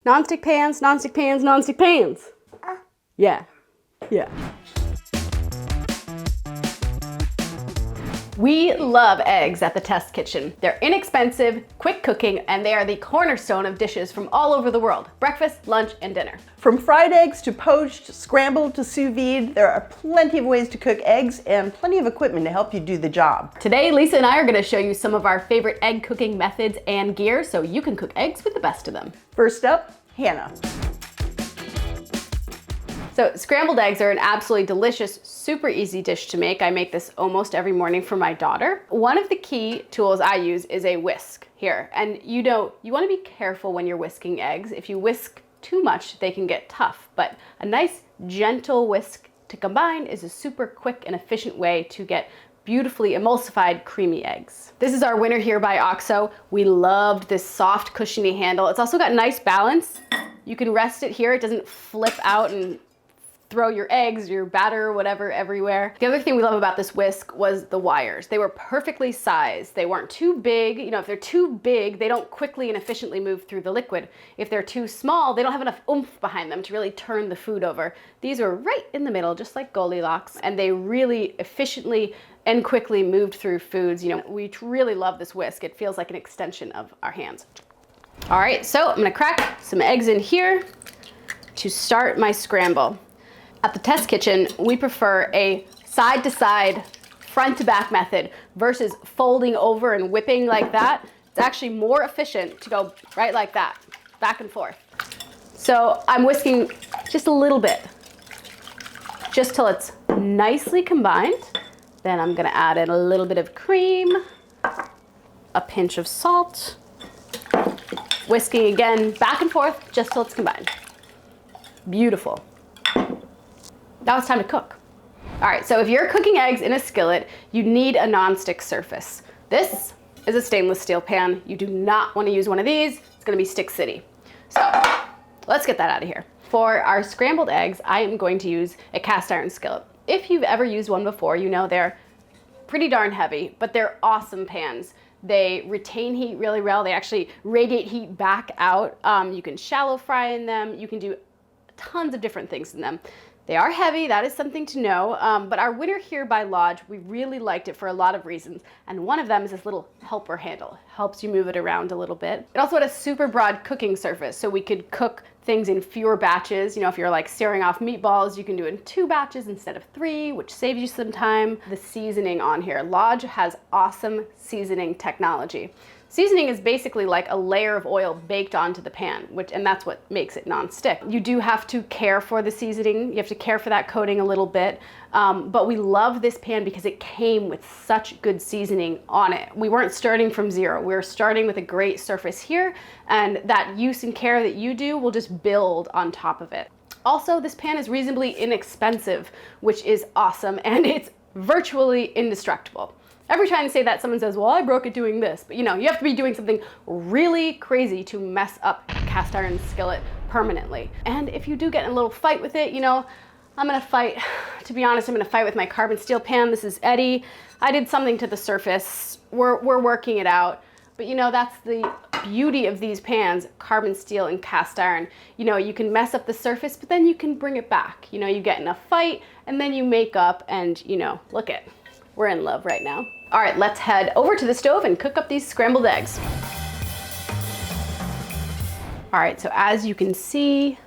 nonstick pans, nonstick pans, nonstick pans. Yeah, yeah. We love eggs at the Test Kitchen. They're inexpensive, quick cooking, and they are the cornerstone of dishes from all over the world. Breakfast, lunch, and dinner. From fried eggs to poached, scrambled to sous vide, there are plenty of ways to cook eggs and plenty of equipment to help you do the job. Today, Lisa and I are gonna show you some of our favorite egg cooking methods and gear so you can cook eggs with the best of them. First up, Hannah. So scrambled eggs are an absolutely delicious, super easy dish to make. I make this almost every morning for my daughter. One of the key tools I use is a whisk here. And you wanna be careful when you're whisking eggs. If you whisk too much, they can get tough, but a nice gentle whisk to combine is a super quick and efficient way to get beautifully emulsified, creamy eggs. This is our winner here by OXO. We loved this soft, cushiony handle. It's also got nice balance. You can rest it here. It doesn't flip out and throw your eggs, your batter, whatever, everywhere. The other thing we love about this whisk was the wires. They were perfectly sized. They weren't too big. You know, if they're too big, they don't quickly and efficiently move through the liquid. If they're too small, they don't have enough oomph behind them to really turn the food over. These were right in the middle, just like Goldilocks, and they really efficiently and quickly moved through foods. You know, we really love this whisk. It feels like an extension of our hands. All right, so I'm gonna crack some eggs in here to start my scramble. At the Test Kitchen, we prefer a side-to-side, front-to-back method versus folding over and whipping like that. It's actually more efficient to go right like that, back and forth. So I'm whisking just a little bit, just till it's nicely combined. Then I'm gonna add in a little bit of cream, a pinch of salt, whisking again, back and forth, just till it's combined. Beautiful. Now it's time to cook. All right, so if you're cooking eggs in a skillet, you need a non-stick surface. This is a stainless steel pan. You do not want to use one of these. It's gonna be stick city. So let's get that out of here. For our scrambled eggs, I am going to use a cast iron skillet. If you've ever used one before, you know they're pretty darn heavy, but they're awesome pans. They retain heat really well. They actually radiate heat back out. You can shallow fry in them. You can do tons of different things in them. They are heavy, that is something to know, but our winner here by Lodge, we really liked it for a lot of reasons, and one of them is this little helper handle. Helps you move it around a little bit. It also had a super broad cooking surface, so we could cook things in fewer batches. You know, if you're like searing off meatballs, you can do it in 2 batches instead of 3, which saves you some time. The seasoning on here, Lodge has awesome seasoning technology. Seasoning is basically like a layer of oil baked onto the pan, and that's what makes it non-stick. You do have to care for the seasoning. You have to care for that coating a little bit, but we love this pan because it came with such good seasoning on it. We weren't starting from zero. We were starting with a great surface here, and that use and care that you do will just build on top of it. Also, this pan is reasonably inexpensive, which is awesome, and it's virtually indestructible. Every time I say that, someone says, well, I broke it doing this. But you know, you have to be doing something really crazy to mess up a cast iron skillet permanently. And if you do get in a little fight with it, you know, I'm gonna fight, to be honest, I'm gonna fight with my carbon steel pan. This is Eddie. I did something to the surface. We're working it out. But you know, that's the beauty of these pans, carbon steel and cast iron. You know, you can mess up the surface, but then you can bring it back. You know, you get in a fight and then you make up and, you know, look it. We're in love right now. All right, let's head over to the stove and cook up these scrambled eggs. All right, so as you can see,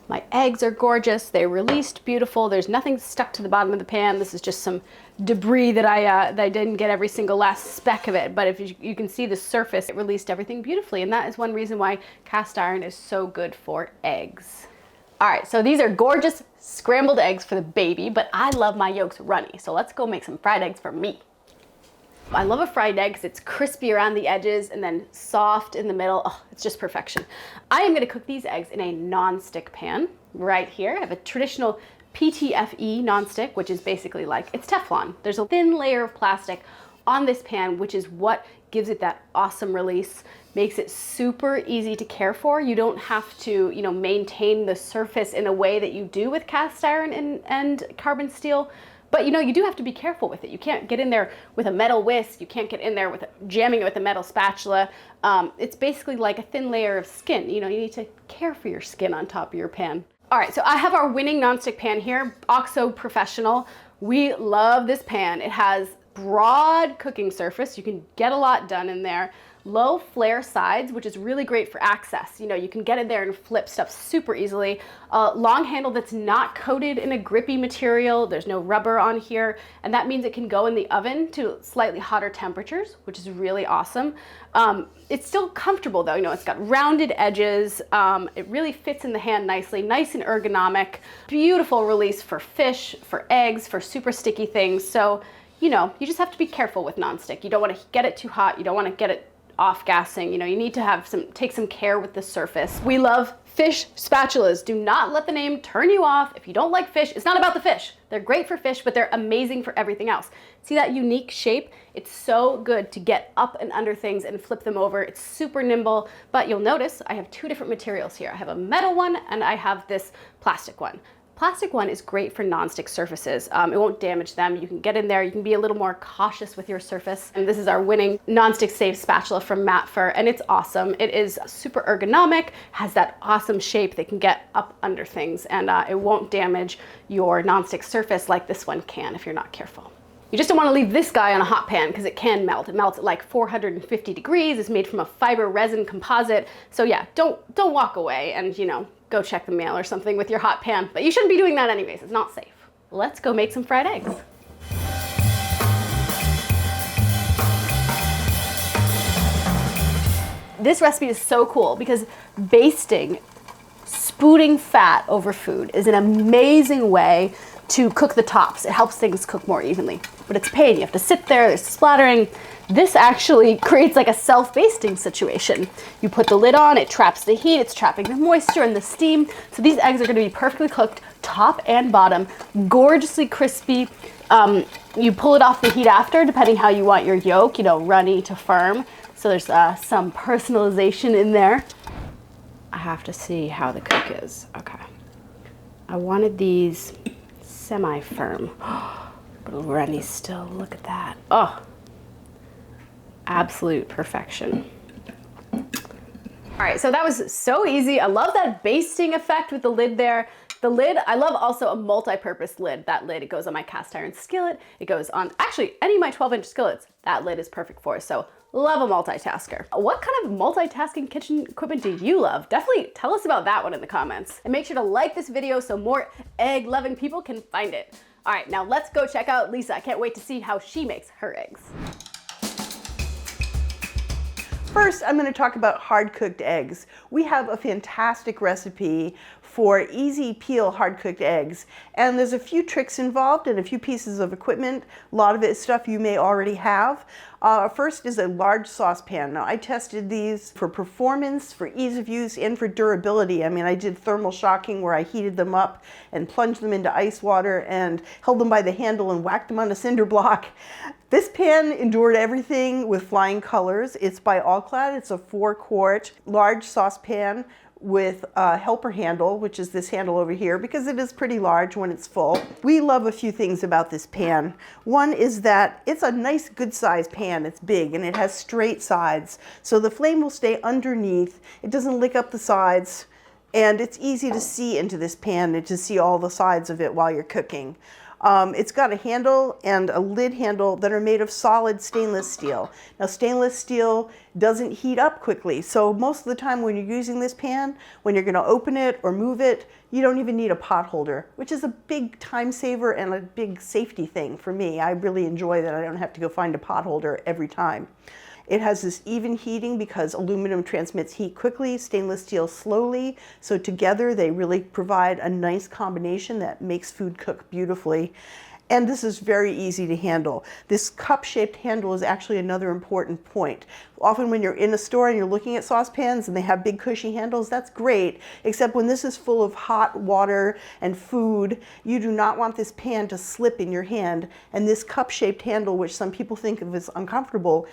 my eggs are gorgeous. They released beautiful. There's nothing stuck to the bottom of the pan. This is just some debris that I didn't get every single last speck of it. But if you can see the surface, it released everything beautifully. And that is one reason why cast iron is so good for eggs. All right, so these are gorgeous scrambled eggs for the baby, but I love my yolks runny. So let's go make some fried eggs for me. I love a fried egg because it's crispy around the edges and then soft in the middle. Oh, it's just perfection. I am gonna cook these eggs in a non-stick pan right here. I have a traditional PTFE non-stick, which is basically like, it's Teflon. There's a thin layer of plastic on this pan, which is what gives it that awesome release, makes it super easy to care for. You don't have to, maintain the surface in a way that you do with cast iron and carbon steel, But you know, you do have to be careful with it. You can't get in there with a metal whisk. You can't get in there with jamming it with a metal spatula. It's basically like a thin layer of skin. You know, you need to care for your skin on top of your pan. All right, so I have our winning nonstick pan here, OXO Professional. We love this pan. It has broad cooking surface. You can get a lot done in there. Low flare sides, which is really great for access. You know, you can get in there and flip stuff super easily. Long handle that's not coated in a grippy material. There's no rubber on here, and that means it can go in the oven to slightly hotter temperatures, which is really awesome. It's still comfortable though. You know, it's got rounded edges. It really fits in the hand nicely, nice and ergonomic. Beautiful release for fish, for eggs, for super sticky things. So, you know, you just have to be careful with nonstick. You don't want to get it too hot. You don't want to get it off gassing. You know, you need to take some care with the surface. We love fish spatulas. Do not let the name turn you off. If you don't like fish, it's not about the fish. They're great for fish, but they're amazing for everything else. See that unique shape? It's so good to get up and under things and flip them over. It's super nimble, but you'll notice I have two different materials here. I have a metal one and I have this plastic one. Plastic one is great for nonstick surfaces. It won't damage them. You can get in there. You can be a little more cautious with your surface. And this is our winning nonstick safe spatula from Matfer, and it's awesome. It is super ergonomic, has that awesome shape that can get up under things, and it won't damage your nonstick surface like this one can if you're not careful. You just don't want to leave this guy on a hot pan because it can melt. It melts at like 450 degrees. It's made from a fiber resin composite. So yeah, don't walk away and, you know, go check the mail or something with your hot pan. But you shouldn't be doing that anyways. It's not safe. Let's go make some fried eggs. This recipe is so cool because basting, spooning fat over food is an amazing way to cook the tops. It helps things cook more evenly, but it's a pain. You have to sit there, there's splattering. This actually creates like a self-basting situation. You put the lid on, it traps the heat, it's trapping the moisture and the steam. So these eggs are gonna be perfectly cooked, top and bottom, gorgeously crispy. You pull it off the heat after, depending how you want your yolk, you know, runny to firm. So there's some personalization in there. I have to see how the cook is. Okay. I wanted these semi-firm, but runny still. Look at that. Oh, absolute perfection. All right, so that was so easy. I love that basting effect with the lid there. The lid, I love also a multi-purpose lid. That lid, it goes on my cast iron skillet. It goes on, actually, any of my 12-inch skillets, that lid is perfect for. So love a multitasker. What kind of multitasking kitchen equipment do you love? Definitely tell us about that one in the comments. And make sure to like this video so more egg-loving people can find it. All right, now let's go check out Lisa. I can't wait to see how she makes her eggs. First, I'm going to talk about hard-cooked eggs. We have a fantastic recipe for easy peel hard-cooked eggs, and there's a few tricks involved and a few pieces of equipment. A lot of it is stuff you may already have. First is a large saucepan. Now, I tested these for performance, for ease of use, and for durability. I mean, I did thermal shocking where I heated them up and plunged them into ice water and held them by the handle and whacked them on a cinder block. This pan endured everything with flying colors. It's by All-Clad. It's a 4-quart large saucepan with a helper handle, which is this handle over here, because it is pretty large when it's full. We love a few things about this pan. One is that it's a nice, good sized pan. It's big and it has straight sides. So the flame will stay underneath. It doesn't lick up the sides. And it's easy to see into this pan and to see all the sides of it while you're cooking. It's got a handle and a lid handle that are made of solid stainless steel. Now, stainless steel doesn't heat up quickly, so most of the time when you're using this pan, when you're going to open it or move it, you don't even need a pot holder, which is a big time saver and a big safety thing for me. I really enjoy that I don't have to go find a pot holder every time. It has this even heating because aluminum transmits heat quickly, stainless steel slowly. So together they really provide a nice combination that makes food cook beautifully. And this is very easy to handle. This cup-shaped handle is actually another important point. Often when you're in a store and you're looking at saucepans and they have big cushy handles, that's great, except when this is full of hot water and food, you do not want this pan to slip in your hand. And this cup-shaped handle, which some people think of as uncomfortable,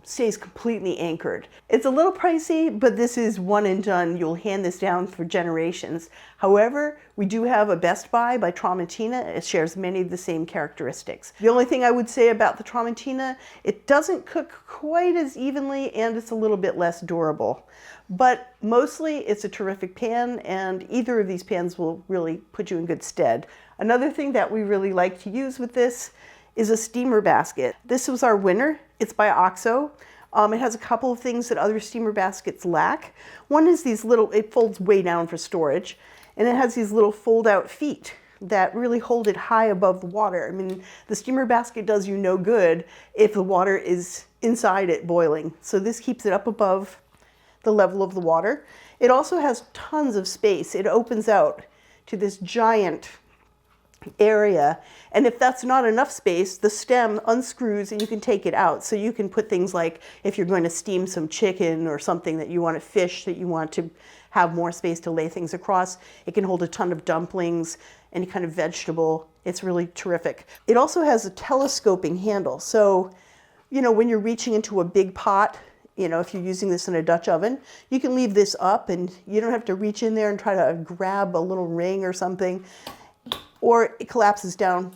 stays completely anchored. It's a little pricey, but this is one and done. You'll hand this down for generations. However, we do have a Best Buy by Tramontina. It shares many of the same characteristics. The only thing I would say about the Tramontina, it doesn't cook quite as evenly and it's a little bit less durable. But mostly it's a terrific pan, and either of these pans will really put you in good stead. Another thing that we really like to use with this is a steamer basket. This was our winner. It's by OXO. It has a couple of things that other steamer baskets lack. One is these little, it folds way down for storage, and it has these little fold-out feet that really hold it high above the water. I mean, the steamer basket does you no good if the water is inside it boiling. So this keeps it up above the level of the water. It also has tons of space. It opens out to this giant area, and if that's not enough space, the stem unscrews and you can take it out. So you can put things like, if you're going to steam some chicken or something that you want to fish, that you want to have more space to lay things across, it can hold a ton of dumplings, any kind of vegetable. It's really terrific. It also has a telescoping handle. So, you know, when you're reaching into a big pot, you know, if you're using this in a Dutch oven, you can leave this up and you don't have to reach in there and try to grab a little ring or something. Or it collapses down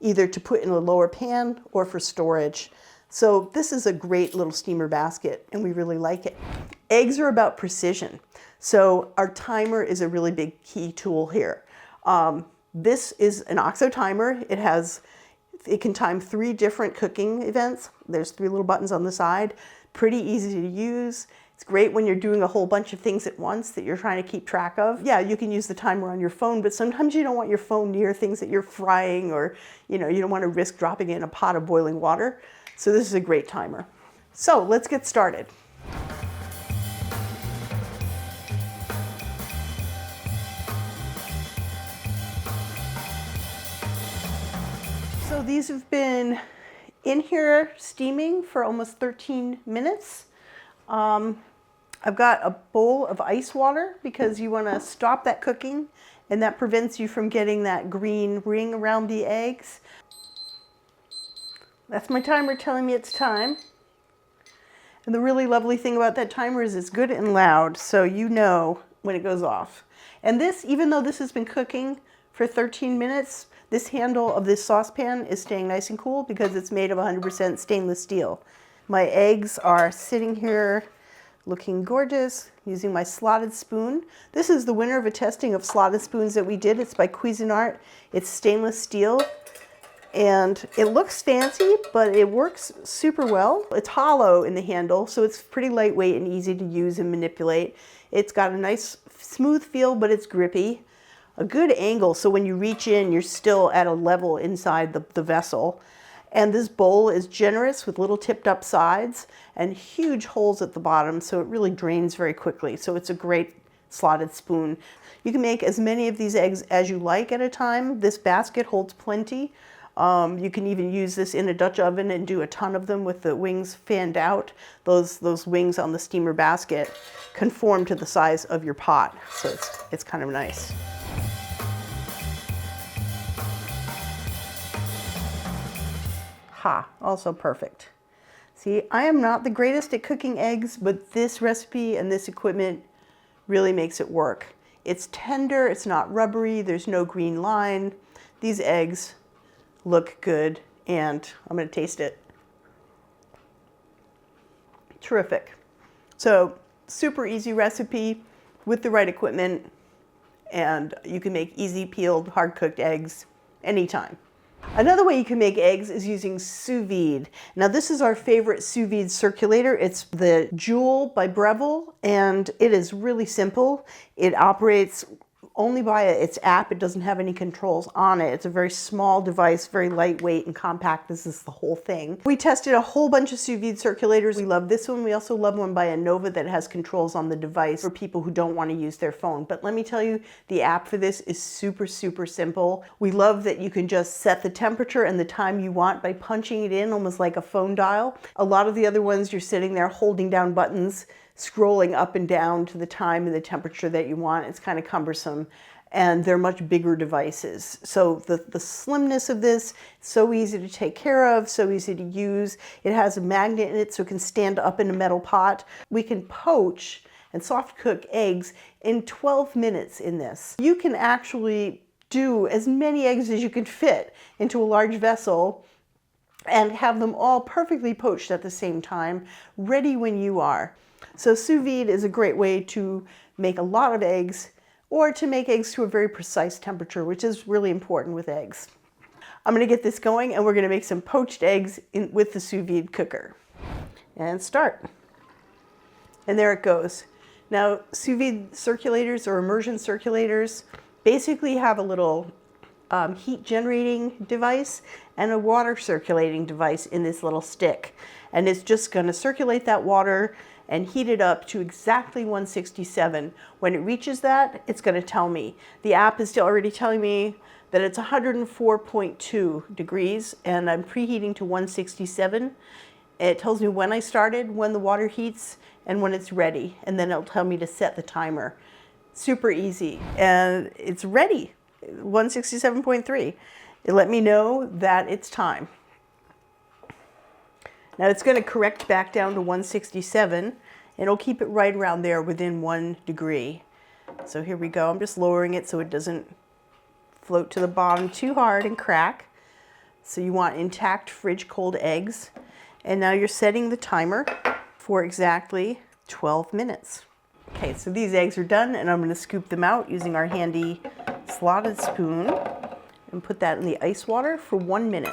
either to put in a lower pan or for storage. So this is a great little steamer basket and we really like it. Eggs are about precision. So our timer is a really big key tool here. This is an OXO timer. It can time 3 different cooking events. There's 3 little buttons on the side. Pretty easy to use. It's great when you're doing a whole bunch of things at once that you're trying to keep track of. Yeah, you can use the timer on your phone, but sometimes you don't want your phone near things that you're frying, or you don't want to risk dropping it in a pot of boiling water. So this is a great timer. So let's get started. So these have been in here steaming for almost 13 minutes. I've got a bowl of ice water because you want to stop that cooking, and that prevents you from getting that green ring around the eggs. That's my timer telling me it's time. And the really lovely thing about that timer is it's good and loud, so you know when it goes off. And this, even though this has been cooking for 13 minutes, this handle of this saucepan is staying nice and cool because it's made of 100% stainless steel. My eggs are sitting here looking gorgeous, using my slotted spoon. This is the winner of a testing of slotted spoons that we did. It's by Cuisinart. It's stainless steel, and it looks fancy, but it works super well. It's hollow in the handle, so it's pretty lightweight and easy to use and manipulate. It's got a nice smooth feel, but it's grippy. A good angle, so when you reach in, you're still at a level inside the vessel. And this bowl is generous with little tipped up sides and huge holes at the bottom, so it really drains very quickly. So it's a great slotted spoon. You can make as many of these eggs as you like at a time. This basket holds plenty. You can even use this in a Dutch oven and do a ton of them with the wings fanned out. Those wings on the steamer basket conform to the size of your pot, so it's kind of nice. Ha, also perfect. See, I am not the greatest at cooking eggs, but this recipe and this equipment really makes it work. It's tender, it's not rubbery, there's no green line. These eggs look good, and I'm gonna taste it. Terrific. So, super easy recipe with the right equipment, and you can make easy peeled, hard cooked eggs anytime. Another way you can make eggs is using Sous Vide. Now this is our favorite Sous Vide circulator. It's the Joule by Breville, and it is really simple. It operates only by its app. It doesn't have any controls on it. It's a very small device, very lightweight and compact. This is the whole thing. We tested a whole bunch of Sous Vide circulators. We love this one. We also love one by Anova that has controls on the device for people who don't want to use their phone. But let me tell you, the app for this is super, super simple. We love that you can just set the temperature and the time you want by punching it in, almost like a phone dial. A lot of the other ones, you're sitting there holding down buttons, scrolling up and down to the time and the temperature that you want. It's kind of cumbersome. and they're much bigger devices. So the slimness of this, so easy to take care of, so easy to use. It has a magnet in it so it can stand up in a metal pot. We can poach and soft cook eggs in 12 minutes in this. You can actually do as many eggs as you can fit into a large vessel and have them all perfectly poached at the same time, ready when you are. So sous vide is a great way to make a lot of eggs, or to make eggs to a very precise temperature, which is really important with eggs. I'm gonna get this going and we're gonna make some poached eggs with the sous vide cooker. And start. And there it goes. Now, sous vide circulators or immersion circulators basically have a little heat generating device and a water circulating device in this little stick. And it's just gonna circulate that water and heat it up to exactly 167. When it reaches that, it's gonna tell me. The app is already telling me that it's 104.2 degrees and I'm preheating to 167. It tells me when I started, when the water heats, and when it's ready. And then it'll tell me to set the timer. Super easy, and it's ready, 167.3. It let me know that it's time. Now it's going to correct back down to 167, and it'll keep it right around there within 1 degree. So here we go. I'm just lowering it so it doesn't float to the bottom too hard and crack. So you want intact fridge cold eggs. And now you're setting the timer for exactly 12 minutes. Okay, so these eggs are done, and I'm going to scoop them out using our handy slotted spoon and put that in the ice water for 1 minute.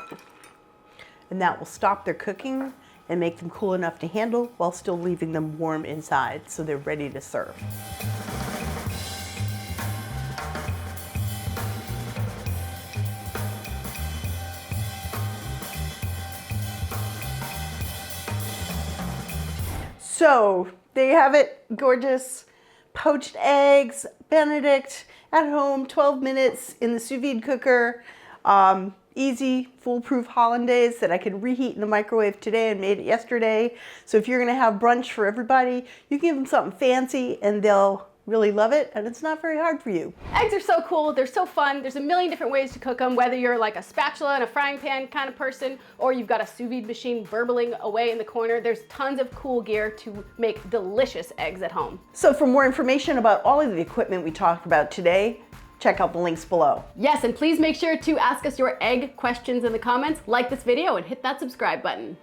And that will stop their cooking and make them cool enough to handle while still leaving them warm inside so they're ready to serve. So there you have it, gorgeous poached eggs, Benedict at home, 12 minutes in the sous vide cooker. Easy, foolproof hollandaise that I could reheat in the microwave today and made it yesterday. So if you're gonna have brunch for everybody, you can give them something fancy and they'll really love it, and it's not very hard for you. Eggs are so cool, they're so fun. There's a million different ways to cook them, whether you're like a spatula and a frying pan kind of person, or you've got a sous vide machine burbling away in the corner. There's tons of cool gear to make delicious eggs at home. So for more information about all of the equipment we talked about today, check out the links below. Yes, and please make sure to ask us your egg questions in the comments, like this video, and hit that subscribe button.